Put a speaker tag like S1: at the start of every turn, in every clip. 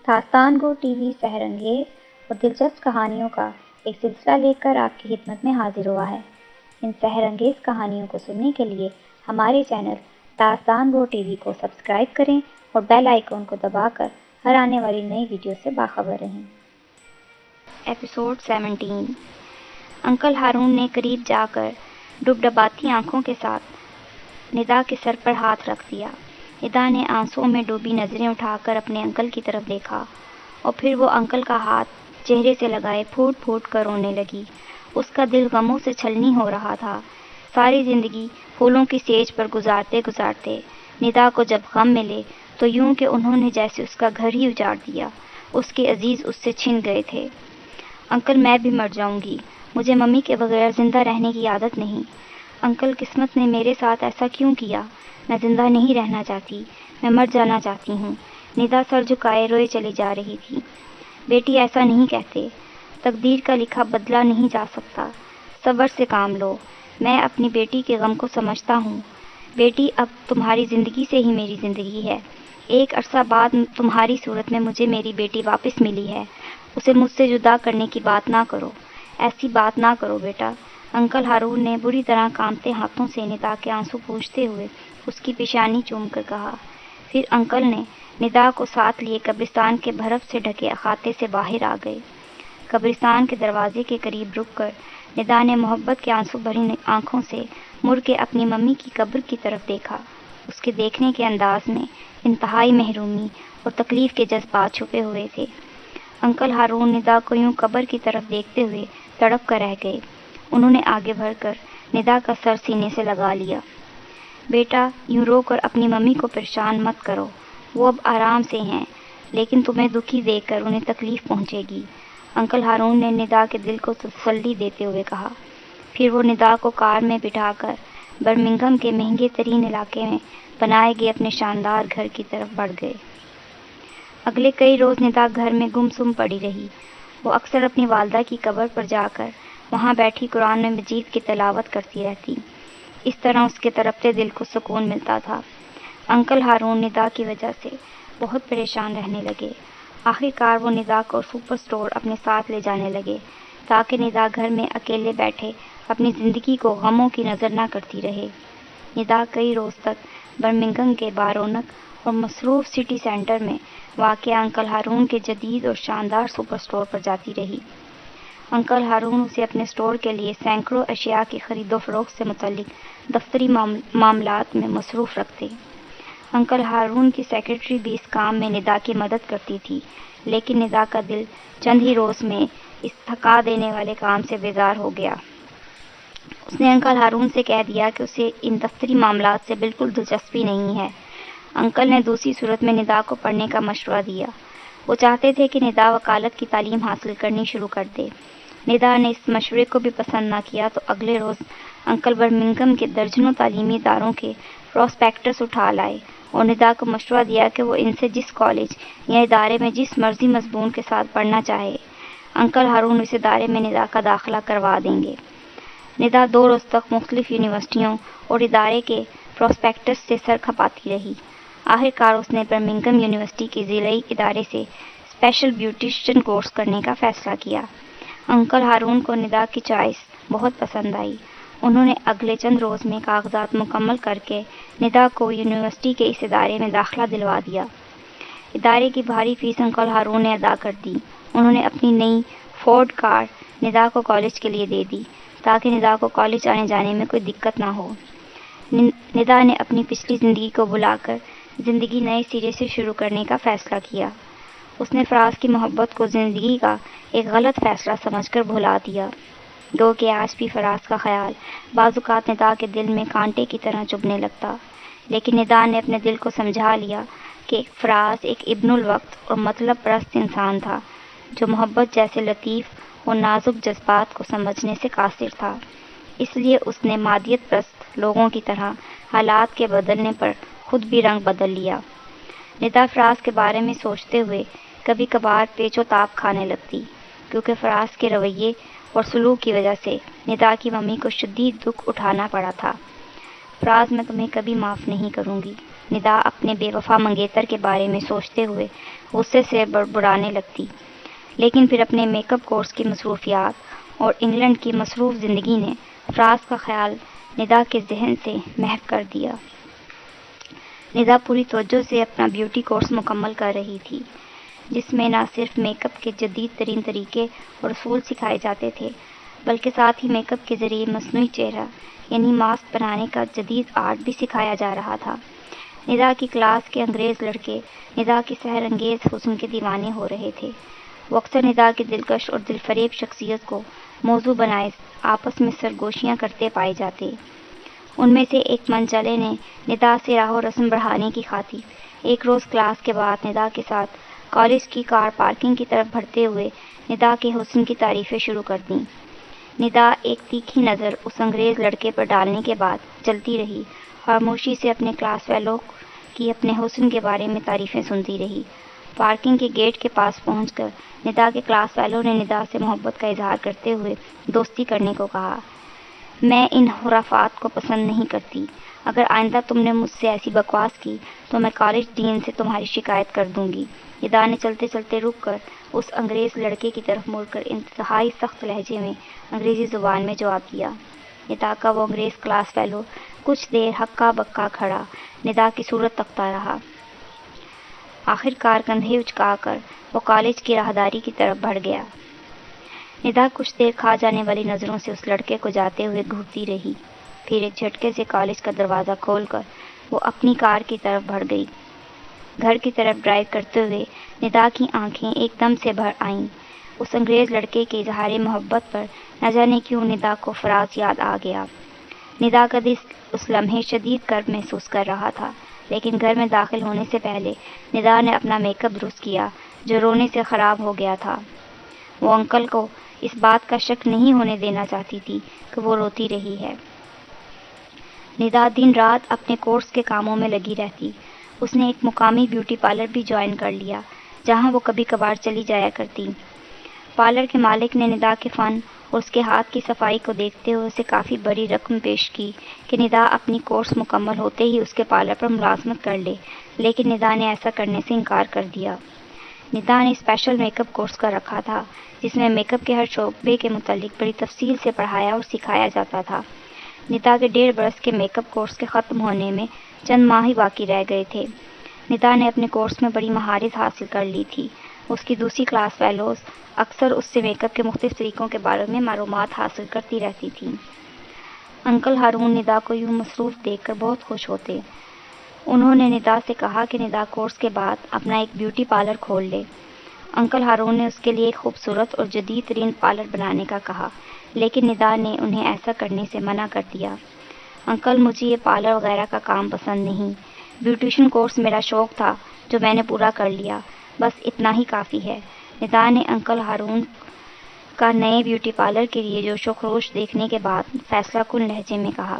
S1: داستان گو T V سحر انگیز اور دلچسپ کہانیوں کا ایک سلسلہ لے کر آپ کی خدمت میں حاضر ہوا ہے۔ ان سحر انگیز کہانیوں کو سننے کے لیے ہمارے چینل داستان گو ٹی وی کو سبسکرائب کریں اور بیل آئیکن کو دبا کر ہر آنے والی نئی ویڈیو سے باخبر رہیں۔ ایپیسوڈ 17 انکل ہارون نے قریب جا کر ڈبڈباتی آنکھوں کے ساتھ ندا کے سر پر ہاتھ رکھ دیا۔ ندا نے آنسوؤں میں ڈوبی نظریں اٹھا کر اپنے انکل کی طرف دیکھا اور پھر وہ انکل کا ہاتھ چہرے سے لگائے پھوٹ پھوٹ کر رونے لگی۔ اس کا دل غموں سے چھلنی ہو رہا تھا۔ ساری زندگی پھولوں کی سیج پر گزارتے گزارتے ندا کو جب غم ملے تو یوں کہ انہوں نے جیسے اس کا گھر ہی اجاڑ دیا، اس کے عزیز اس سے چھن گئے تھے۔ انکل میں بھی مر جاؤں گی، مجھے ممی کے بغیر زندہ رہنے کی عادت نہیں۔ انکل قسمت نے میرے ساتھ ایسا کیوں کیا؟ میں زندہ نہیں رہنا چاہتی، میں مر جانا چاہتی ہوں۔ ندا سر جھکائے روئے چلی جا رہی تھی۔ بیٹی ایسا نہیں کہتے، تقدیر کا لکھا بدلا نہیں جا سکتا، صبر سے کام لو۔ میں اپنی بیٹی کے غم کو سمجھتا ہوں۔ بیٹی اب تمہاری زندگی سے ہی میری زندگی ہے۔ ایک عرصہ بعد تمہاری صورت میں مجھے میری بیٹی واپس ملی ہے، اسے مجھ سے جدا کرنے کی بات نہ کرو، ایسی بات نہ کرو بیٹا۔ انکل ہارون نے بری طرح کانپتے ہاتھوں سے ندا کے آنسو پوچھتے ہوئے اس کی پیشانی چوم کر کہا۔ پھر انکل نے ندا کو ساتھ لیے قبرستان کے برف سے ڈھکے احاطے سے باہر آ گئے۔ قبرستان کے دروازے کے قریب رک کر ندا نے محبت کے آنسو بھری آنکھوں سے مڑ کے اپنی ممی کی قبر کی طرف دیکھا۔ اس کے دیکھنے کے انداز میں انتہائی محرومی اور تکلیف کے جذبات چھپے ہوئے تھے۔ انکل ہارون ندا کو یوں قبر کی طرف دیکھتے ہوئے تڑپ کر رہ گئے۔ انہوں نے آگے بڑھ کر ندا کا سر سینے سے لگا لیا۔ بیٹا یوں رو کر اپنی ممی کو پریشان مت کرو، وہ اب آرام سے ہیں، لیکن تمہیں دکھی دیکھ کر انہیں تکلیف پہنچے گی، انکل ہارون نے ندا کے دل کو تسلی دیتے ہوئے کہا۔ پھر وہ ندا کو کار میں بٹھا کر برمنگھم کے مہنگے ترین علاقے میں بنائے گئے اپنے شاندار گھر کی طرف بڑھ گئے۔ اگلے کئی روز ندا گھر میں گم سم پڑی رہی۔ وہ اکثر اپنی والدہ کی قبر پر جا کر وہاں بیٹھی قرآن مجید کی تلاوت کرتی رہتی۔ اس طرح اس کے تڑپتے دل کو سکون ملتا تھا۔ انکل ہارون ندا کی وجہ سے بہت پریشان رہنے لگے۔ آخر کار وہ ندا کو سپر سٹور اپنے ساتھ لے جانے لگے تاکہ ندا گھر میں اکیلے بیٹھے اپنی زندگی کو غموں کی نظر نہ کرتی رہے۔ ندا کئی روز تک برمنگھم کے بارونق اور مصروف سٹی سینٹر میں واقع انکل ہارون کے جدید اور شاندار سپر سٹور پر جاتی رہی۔ انکل ہارون اسے اپنے سٹور کے لیے سینکڑوں اشیاء کی خرید و فروخت سے متعلق دفتری معاملات میں مصروف رکھتے۔ انکل ہارون کی سیکرٹری بھی اس کام میں ندا کی مدد کرتی تھی، لیکن ندا کا دل چند ہی روز میں اس تھکا دینے والے کام سے بیزار ہو گیا۔ اس نے انکل ہارون سے کہہ دیا کہ اسے ان دفتری معاملات سے بالکل دلچسپی نہیں ہے۔ انکل نے دوسری صورت میں ندا کو پڑھنے کا مشورہ دیا۔ وہ چاہتے تھے کہ ندا وکالت کی تعلیم حاصل کرنی شروع کر دے۔ ندا نے اس مشورے کو بھی پسند نہ کیا تو اگلے روز انکل برمنگھم کے درجنوں تعلیمی اداروں کے پراسپیکٹس اٹھا لائے اور ندا کو مشورہ دیا کہ وہ ان سے جس کالج یا ادارے میں جس مرضی مضمون کے ساتھ پڑھنا چاہے، انکل ہارون اس ادارے میں ندا کا داخلہ کروا دیں گے۔ ندا 2 روز تک مختلف یونیورسٹیوں اور ادارے کے پراسپیکٹس سے سر کھپاتی رہی۔ آخر کار اس نے برمنگھم یونیورسٹی کے ضلعی ادارے سے اسپیشل بیوٹیشین کورس کرنے کا فیصلہ کیا۔ انکل ہارون کو ندا کی چوائس بہت پسند آئی۔ انہوں نے اگلے چند روز میں کاغذات مکمل کر کے ندا کو یونیورسٹی کے اس ادارے میں داخلہ دلوا دیا۔ ادارے کی بھاری فیس انکل ہارون نے ادا کر دی۔ انہوں نے اپنی نئی فورڈ کار ندا کو کالج کے لیے دے دی تاکہ ندا کو کالج آنے جانے میں کوئی دقت نہ ہو۔ ندا نے اپنی پچھلی زندگی کو بھلا کر زندگی نئے سرے سے شروع کرنے کا فیصلہ کیا۔ اس نے فراز کی محبت کو زندگی کا ایک غلط فیصلہ سمجھ کر بھلا دیا، گو کہ آج بھی فراز کا خیال بعض اوقات ندا کے دل میں کانٹے کی طرح چبھنے لگتا، لیکن ندا نے اپنے دل کو سمجھا لیا کہ فراز ایک ابن الوقت اور مطلب پرست انسان تھا جو محبت جیسے لطیف اور نازک جذبات کو سمجھنے سے قاصر تھا۔ اس لیے اس نے مادیت پرست لوگوں کی طرح حالات کے بدلنے پر خود بھی رنگ بدل لیا۔ ندا فراز کے بارے میں سوچتے ہوئے کبھی کبھار پیچ و تاب کھانے لگتی، کیونکہ فراز کے رویے اور سلوک کی وجہ سے ندا کی ممی کو شدید دکھ اٹھانا پڑا تھا۔ فراز میں تمہیں کبھی معاف نہیں کروں گی۔ ندا اپنے بے وفا منگیتر کے بارے میں سوچتے ہوئے غصے سے بڑبڑانے لگتی، لیکن پھر اپنے میک اپ کورس کی مصروفیات اور انگلینڈ کی مصروف زندگی نے فراز کا خیال ندا کے ذہن سے محو کر دیا۔ ندا پوری توجہ سے اپنا بیوٹی کورس مکمل کر رہی تھی، جس میں نہ صرف میک اپ کے جدید ترین طریقے اور اصول سکھائے جاتے تھے، بلکہ ساتھ ہی میک اپ کے ذریعے مصنوعی چہرہ یعنی ماسک بنانے کا جدید آرٹ بھی سکھایا جا رہا تھا۔ ندا کی کلاس کے انگریز لڑکے ندا کی سحر انگیز حسن کے دیوانے ہو رہے تھے۔ وہ اکثر ندا کی دلکش اور دلفریب شخصیت کو موضوع بنائے آپس میں سرگوشیاں کرتے پائے جاتے۔ ان میں سے ایک منچلے نے ندا سے راہ و رسم بڑھانے کی خاطر ایک روز کلاس کے بعد ندا کے ساتھ کالج کی کار پارکنگ کی طرف بڑھتے ہوئے ندا کے حسن کی تعریفیں شروع کر دیں۔ ندا ایک تیکھی نظر اس انگریز لڑکے پر ڈالنے کے بعد چلتی رہی، خاموشی سے اپنے کلاس فیلو کی اپنے حسن کے بارے میں تعریفیں سنتی رہی۔ پارکنگ کے گیٹ کے پاس پہنچ کر ندا کے کلاس فیلو نے ندا سے محبت کا اظہار کرتے ہوئے دوستی کرنے کو کہا۔ میں ان خرافات کو پسند نہیں کرتی۔ اگر آئندہ تم نے مجھ سے ایسی بکواس کی تو میں کالج ڈین سے تمہاری شکایت کر دوں گی۔ ندا نے چلتے چلتے رک کر اس انگریز لڑکے کی طرف مڑ کر انتہائی سخت لہجے میں انگریزی زبان میں جواب دیا۔ ندا کا وہ انگریز کلاس فیلو کچھ دیر ہکا بکا کھڑا ندا کی صورت تکتا رہا۔ آخر کار کندھے اچکا کر وہ کالج کی راہداری کی طرف بڑھ گیا۔ ندا کچھ دیر کھا جانے والی نظروں سے اس لڑکے کو جاتے ہوئے گھورتی رہی، پھر ایک جھٹکے سے کالج کا دروازہ کھول کر وہ اپنی کار کی طرف بڑھ گئی۔ گھر کی طرف ڈرائیو کرتے ہوئے ندا کی آنکھیں ایک دم سے بھر آئیں۔ اس انگریز لڑکے کے اظہار محبت پر نہ جانے کیوں ندا کو فراز یاد آ گیا۔ ندا کا دل اس لمحے شدید کرب محسوس کر رہا تھا، لیکن گھر میں داخل ہونے سے پہلے ندا نے اپنا میک اپ درست کیا جو رونے سے خراب ہو گیا تھا۔ وہ انکل کو اس بات کا شک نہیں ہونے دینا چاہتی تھی کہ وہ روتی رہی ہے۔ ندا دن رات اپنے کورس کے کاموں میں لگی رہتی۔ اس نے ایک مقامی بیوٹی پارلر بھی جوائن کر لیا، جہاں وہ کبھی کبھار چلی جایا کرتی۔ پارلر کے مالک نے ندا کے فن اور اس کے ہاتھ کی صفائی کو دیکھتے ہوئے اسے کافی بڑی رقم پیش کی کہ ندا اپنی کورس مکمل ہوتے ہی اس کے پارلر پر ملازمت کر لے، لیکن ندا نے ایسا کرنے سے انکار کر دیا۔ ندا نے اسپیشل میک اپ کورس کر رکھا تھا، جس میں میک اپ کے ہر شعبے کے متعلق بڑی تفصیل سے پڑھایا اور سکھایا جاتا تھا۔ ندا کے 1.5 برس کے میک اپ کورس کے ختم ہونے میں چند ماہ ہی باقی رہ گئے تھے۔ ندا نے اپنے کورس میں بڑی مہارت حاصل کر لی تھی۔ اس کی دوسری کلاس فیلوز اکثر اس سے میک اپ کے مختلف طریقوں کے بارے میں معلومات حاصل کرتی رہتی تھیں۔ انکل ہارون ندا کو یوں مصروف دیکھ کر بہت خوش ہوتے۔ انہوں نے ندا سے کہا کہ ندا کورس کے بعد اپنا ایک بیوٹی پارلر کھول لے۔ انکل ہارون نے اس کے لیے ایک خوبصورت اور جدید ترین پارلر بنانے کا کہا، لیکن ندا نے انہیں ایسا کرنے سے منع کر دیا۔ انکل، مجھے یہ پارلر وغیرہ کا کام پسند نہیں۔ بیوٹیشین کورس میرا شوق تھا جو میں نے پورا کر لیا، بس اتنا ہی کافی ہے۔ ندا نے انکل ہارون کا نئے بیوٹی پارلر کے لیے جوش و خروش دیکھنے کے بعد فیصلہ کن لہجے میں کہا،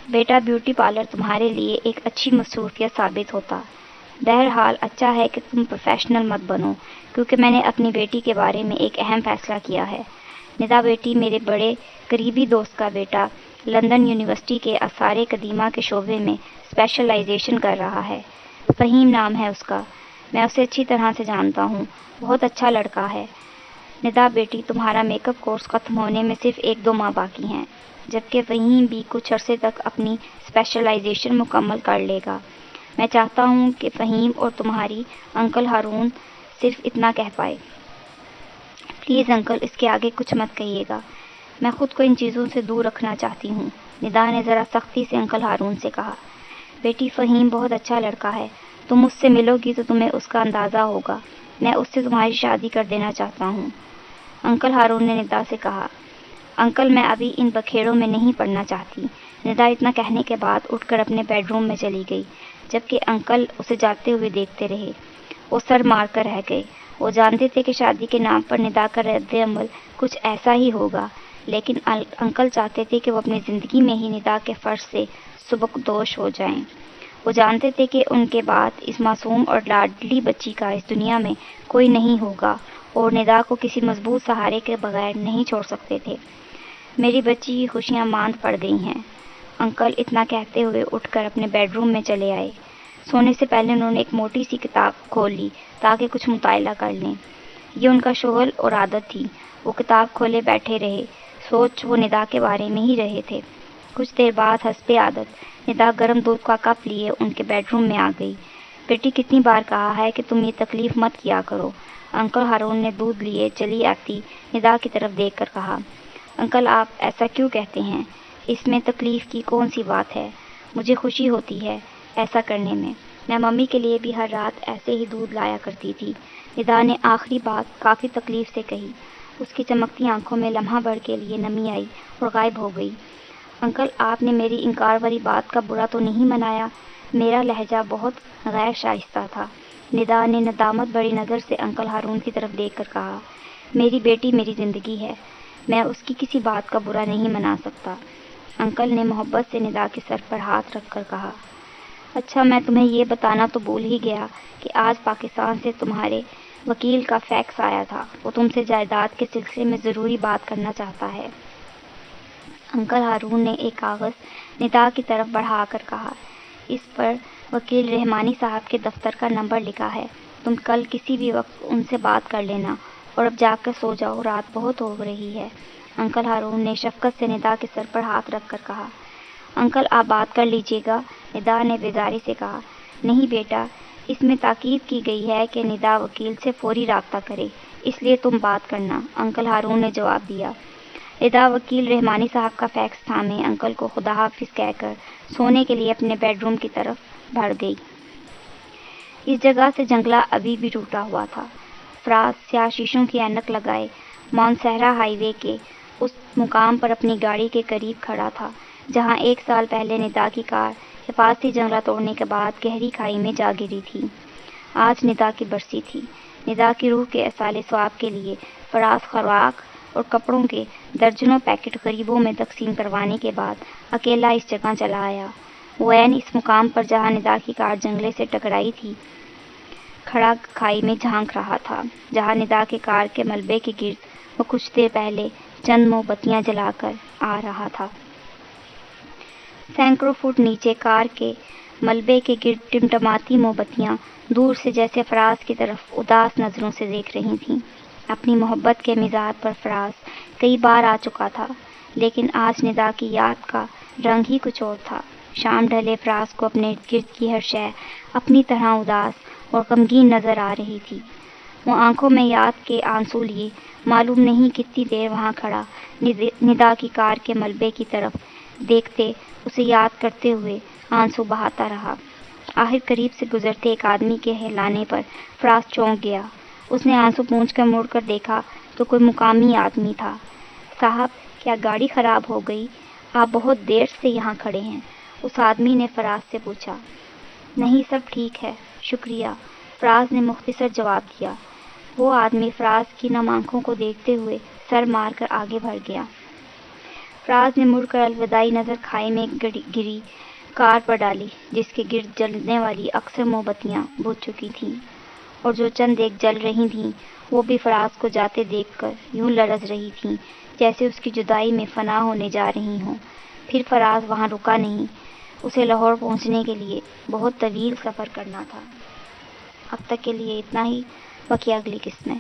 S1: بیٹا، بیوٹی پارلر تمہارے لیے ایک اچھی مصروفیت ثابت ہوتا۔ بہرحال اچھا ہے کہ تم پروفیشنل مت بنو، کیونکہ میں نے اپنی بیٹی کے بارے میں ایک اہم فیصلہ کیا ہے۔ ندا بیٹی، میرے بڑے قریبی دوست کا بیٹا لندن یونیورسٹی کے آثار قدیمہ کے شعبے میں اسپیشلائزیشن کر رہا ہے۔ فہیم نام ہے اس کا۔ میں اسے اچھی طرح سے جانتا ہوں، بہت اچھا لڑکا ہے۔ ندا بیٹی، تمہارا میک اپ کورس ختم ہونے میں صرف 1-2 ماہ باقی ہیں، جبکہ فہیم بھی کچھ عرصے تک اپنی اسپیشلائزیشن مکمل کر لے گا۔ میں چاہتا ہوں کہ فہیم اور تمہاری انکل ہارون صرف اتنا کہہ پائے۔ پلیز انکل، اس کے آگے کچھ مت کہیے گا۔ میں خود کو ان چیزوں سے دور رکھنا چاہتی ہوں، ندا نے ذرا سختی سے انکل ہارون سے کہا۔ بیٹی، فہیم بہت اچھا لڑکا ہے، تم اس سے ملو گی تو تمہیں اس کا اندازہ ہوگا۔ میں اس سے تمہاری شادی کر دینا چاہتا ہوں، انکل ہارون نے ندا سے کہا۔ انکل، میں ابھی ان بکھیڑوں میں نہیں پڑنا چاہتی۔ ندا اتنا کہنے کے بعد اٹھ کر اپنے بیڈ روم میں چلی گئی، جبکہ انکل اسے جاتے ہوئے دیکھتے رہے۔ وہ سر مار کر رہ گئے۔ وہ جانتے تھے کہ شادی کے نام پر ندا کا رد عمل کچھ ایسا ہی ہوگا، لیکن انکل چاہتے تھے کہ وہ اپنی زندگی میں ہی ندا کے فرض سے سبکدوش ہو جائیں۔ وہ جانتے تھے کہ ان کے بعد اس معصوم اور لاڈلی بچی کا اس دنیا میں کوئی نہیں ہوگا، اور ندا کو کسی مضبوط سہارے کے بغیر نہیں چھوڑ سکتے تھے۔ میری بچی کی خوشیاں ماند پڑ گئی ہیں۔ انکل اتنا کہتے ہوئے اٹھ کر اپنے بیڈ روم میں چلے آئے۔ سونے سے پہلے انہوں نے ایک موٹی سی کتاب کھول لی تاکہ کچھ مطالعہ کر لیں۔ یہ ان کا شغل اور عادت تھی۔ وہ کتاب کھولے بیٹھے رہے، سوچ وہ ندا کے بارے میں ہی رہے تھے۔ کچھ دیر بعد حسب عادت ندا گرم دودھ کا کپ لیے ان کے بیڈ روم میں آ گئی۔ بیٹی، کتنی بار کہا ہے کہ تم یہ تکلیف مت کیا کرو۔ انکل ہارون نے دودھ لیے چلی آتی ندا کی طرف دیکھ کر کہا۔ انکل، آپ ایسا کیوں کہتے ہیں؟ اس میں تکلیف کی کون سی بات ہے؟ مجھے خوشی ہوتی ہے ایسا کرنے میں۔ میں ممی کے لیے بھی ہر رات ایسے ہی دودھ لایا کرتی تھی۔ ندا نے آخری بات کافی تکلیف سے کہی۔ اس کی چمکتی آنکھوں میں لمحہ بھر کے لیے نمی آئی اور غائب ہو گئی۔ انکل، آپ نے میری انکار والی بات کا برا تو نہیں منایا؟ میرا لہجہ بہت غیر شائستہ تھا۔ ندا نے ندامت بھری نظر سے انکل ہارون کی طرف دیکھ کر کہا۔ میری بیٹی میری زندگی ہے، میں اس کی کسی بات کا برا نہیں منا سکتا۔ انکل نے محبت سے ندا کے سر پر ہاتھ رکھ کر کہا۔ اچھا، میں تمہیں یہ بتانا تو بھول ہی گیا کہ آج پاکستان سے تمہارے وکیل کا فیکس آیا تھا۔ وہ تم سے جائیداد کے سلسلے میں ضروری بات کرنا چاہتا ہے۔ انکل ہارون نے ایک کاغذ ندا کی طرف بڑھا کر کہا۔ اس پر وکیل رحمانی صاحب کے دفتر کا نمبر لکھا ہے۔ تم کل کسی بھی وقت ان سے بات کر لینا، اور اب جا کر سو جاؤ، رات بہت ہو رہی ہے۔ انکل ہارون نے شفقت سے ندا کے سر پر ہاتھ رکھ کر کہا۔ انکل، آپ بات کر لیجیے گا، ندا نے بیزاری سے کہا۔ نہیں بیٹا، اس میں تاکید کی گئی ہے کہ ندا وکیل سے فوری رابطہ کرے، اس لیے تم بات کرنا، انکل ہارون نے جواب دیا۔ ندا وکیل رحمانی صاحب کا فیکس تھامے انکل کو خدا حافظ کہہ کر سونے کے لیے اپنے بیڈ روم کی طرف بڑھ گئی۔ اس جگہ سے جنگلہ ابھی بھی ٹوٹا ہوا تھا۔ فراز سیاہ شیشوں کی اینک لگائے مانسہرہ ہائی وے کے اس مقام پر اپنی گاڑی کے قریب کھڑا تھا جہاں 1 سال پہلے ندا کی کار حفاظتی جنگلہ توڑنے کے بعد گہری کھائی میں جا گری تھی۔ آج ندا کی برسی تھی۔ ندا کی روح کے ایصال ثواب کے لیے فراز خوراک اور کپڑوں کے درجنوں پیکٹ غریبوں میں تقسیم کروانے کے بعد اکیلا اس جگہ چلا آیا۔ وہ عین اس مقام پر جہاں ندا کی کار جنگلے سے ٹکرائی تھی کھڑا کھائی میں جھانک رہا تھا، جہاں ندا کے کار کے ملبے کے گرد وہ کچھ دیر پہلے چند موم بتیاں جلا کر آ رہا تھا۔ سینکڑوں فٹ نیچے کار کے ملبے کے گرد ٹمٹماتی موم بتیاں دور سے جیسے فراز کی طرف اداس نظروں سے دیکھ رہی تھیں۔ اپنی محبت کے مزاج پر فراز کئی بار آ چکا تھا، لیکن آج ندا کی یاد کا رنگ ہی کچھ اور تھا۔ شام ڈھلے فراز کو اپنے ارد گرد کی ہر شے اپنی طرح اداس اور غمگین نظر آ رہی تھی۔ وہ آنکھوں میں یاد کے آنسو لیے معلوم نہیں کتنی دیر وہاں کھڑا ندا کی کار کے ملبے کی طرف دیکھتے، اسے یاد کرتے ہوئے آنسو بہاتا رہا۔ آخر قریب سے گزرتے ایک آدمی کے ہلانے پر فراز چونک گیا۔ اس نے آنسو پونچھ کر مڑ کر دیکھا تو کوئی مقامی آدمی تھا۔ صاحب، کیا گاڑی خراب ہو گئی؟ آپ بہت دیر سے یہاں کھڑے ہیں، اس آدمی نے فراز سے پوچھا۔ نہیں، سب ٹھیک ہے، شکریہ، فراز نے مختصر جواب دیا۔ وہ آدمی فراز کی نم آنکھوں کو دیکھتے ہوئے سر مار کر آگے بڑھ گیا۔ فراز نے مڑ کر الوداعی نظر کھائی میں گری کار پر ڈالی، جس کے گرد جلنے والی اکثر موم بتیاں بجھ چکی تھیں، اور جو چند ایک جل رہی تھیں وہ بھی فراز کو جاتے دیکھ کر یوں لرز رہی تھیں جیسے اس کی جدائی میں فنا ہونے جا رہی ہوں۔ پھر فراز وہاں رکا نہیں، اسے لاہور پہنچنے کے لیے بہت طویل سفر کرنا تھا۔ اب تک کے لیے اتنا ہی، باقی اگلی قسط میں۔